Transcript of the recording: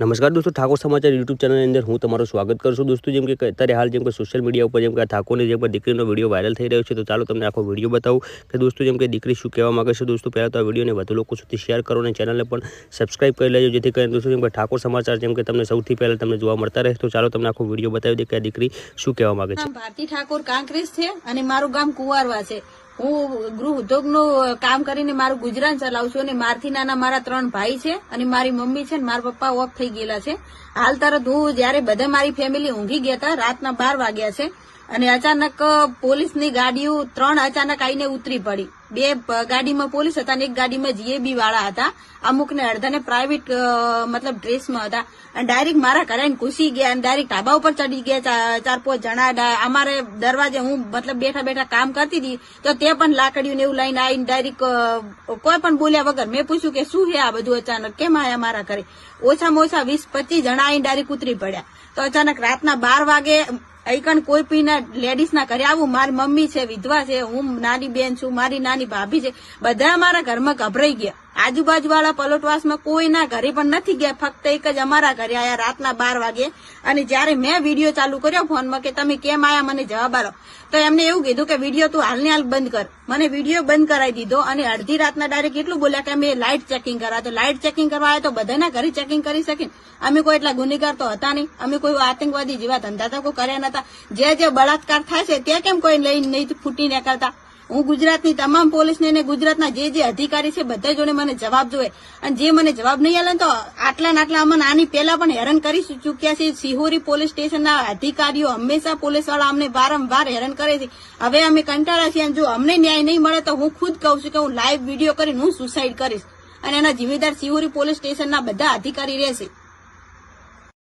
નમસ્કાર દોસ્તો, ઠાકોર સમાચાર યુટ્યુબ ચેનલની અંદર હું તમારું સ્વાગત કરું છું. દોસ્તો, જેમ કે અત્યારે હાલ જેમ કે સોશિયલ મીડિયા ઉપર જેમ કે ઠાકોરની જેમ કે દીકરીનો વિડીયો વાયરલ થઈ રહ્યો છે, તો ચાલો તમને આખો વિડીયો બતાવું કે દોસ્તો જેમ કે દીકરી શું કહેવા માંગે છે. દોસ્તો, પહેલાં તો આ વિડીયોને વધુ લોકો સુધી શેર કરો અને ચેનલને પણ સબસ્ક્રાઇબ કરી લેજો, જેથી કરીને દોસ્તો જેમ કે ઠાકોર સમાચાર જેમ કે તમને સૌથી પહેલાં તમને જોવા મળતા રહે. તો ચાલો તમને આખો વિડીયો બતાવી દે કે આ દીકરી શું કહેવા માંગે છે. ભારતી ઠાકોર કાંકરેજ છે અને મારું ગામ કુવારવા છે. હું ગૃહ ઉદ્યોગનું કામ કરીને મારું ગુજરાન ચલાવું છું અને મારથી નાના મારા 3 ભાઈ છે અને મારી મમ્મી છે ને મારા પપ્પા ઓફ થઈ ગયેલા છે. હાલ તરત હું જયારે બધા મારી ફેમિલી ઊંઘી ગયા હતા, રાતના 12 વાગ્યા છે અને અચાનક પોલીસની ગાડીઓ 3 અચાનક આવીને ઉતરી પડી. 2 ગાડીમાં પોલીસ હતા અને 1 ગાડીમાં જીએબી વાળા હતા. અમુકને અડધાને પ્રાઇવેટ મતલબ ડ્રેસમાં હતા અને ડાયરેક્ટ મારા ઘરે ઘૂસી ગયા અને ડાયરેક્ટ ઢાબા ઉપર ચડી ગયા. 4-5 જણા અમારે દરવાજે હું મતલબ બેઠા બેઠા કામ કરતી હતી તો તે પણ લાકડીઓ ને એવું લઈને આવીને ડાયરેક્ટ કોઈ પણ બોલ્યા વગર મેં પૂછ્યું કે શું છે આ બધું, અચાનક કેમ આયા મારા ઘરે. ઓછામાં ઓછા 20-25 જણા આવીને ડાયરેક્ટ ઉતરી પડ્યા. તો અચાનક રાતના 12 વાગે અહીં કોઈ પીના લેડીઝ ના ઘરે આવું. મારી મમ્મી છે, વિધવા છે, હું નાની બેન છું, મારી નાની ભાભી છે, બધા મારા ઘરમાં ગભરાઈ ગયા. આજુબાજુ વાળા પલોટવાસમાં કોઈના ઘરે પણ નથી ગયા, ફક્ત એક જ અમારા ઘરે આયા રાતના 12 વાગે. અને જયારે મેં વિડીયો ચાલુ કર્યો ફોનમાં કે તમે કેમ આયા મને જવાબ આલો, તો એમને એવું કીધું કે વિડીયો તું હાલને હાલ બંધ કર. મને વિડીયો બંધ કરાવી દીધો અને અડધી રાતના ડાયરેક્ટ એટલું બોલ્યા કે અમે લાઇટ ચેકિંગ કરવા. તો લાઇટ ચેકિંગ કરવા આવ્યા તો બધાના ઘરે ચેકિંગ કરી શકે. અમે કોઈ એટલા ગુનેગાર તો હતા નહીં, અમે કોઈ આતંકવાદી જેવા ધંધા તો કોઈ કર્યા નતા. જે બળાત્કાર થાય છે ત્યાં કેમ કોઈ લઈને નહીં ફૂટી નીકળતા. હું ગુજરાતની તમામ પોલીસને અને ગુજરાતના જે અધિકારી છે બધા જોડે મને જવાબ જોઈએ અને જે મને જવાબ નહીં આલે તો આટલા અમને આની પહેલા પણ હેરાન કરી ચૂક્યા છે. સિહોરી પોલીસ સ્ટેશનના અધિકારીઓ હંમેશા પોલીસ વાળા અમને વારંવાર હેરાન કરે છે. હવે અમે કંટાળ્યા છીએ અને જો અમને ન્યાય નહીં મળે તો હું ખુદ કહું છું કે હું લાઈવ વિડીયો કરીને હું સુસાઇડ કરીશ અને એના જિમ્મેદાર સિહોરી પોલીસ સ્ટેશનના બધા અધિકારી રહેશે.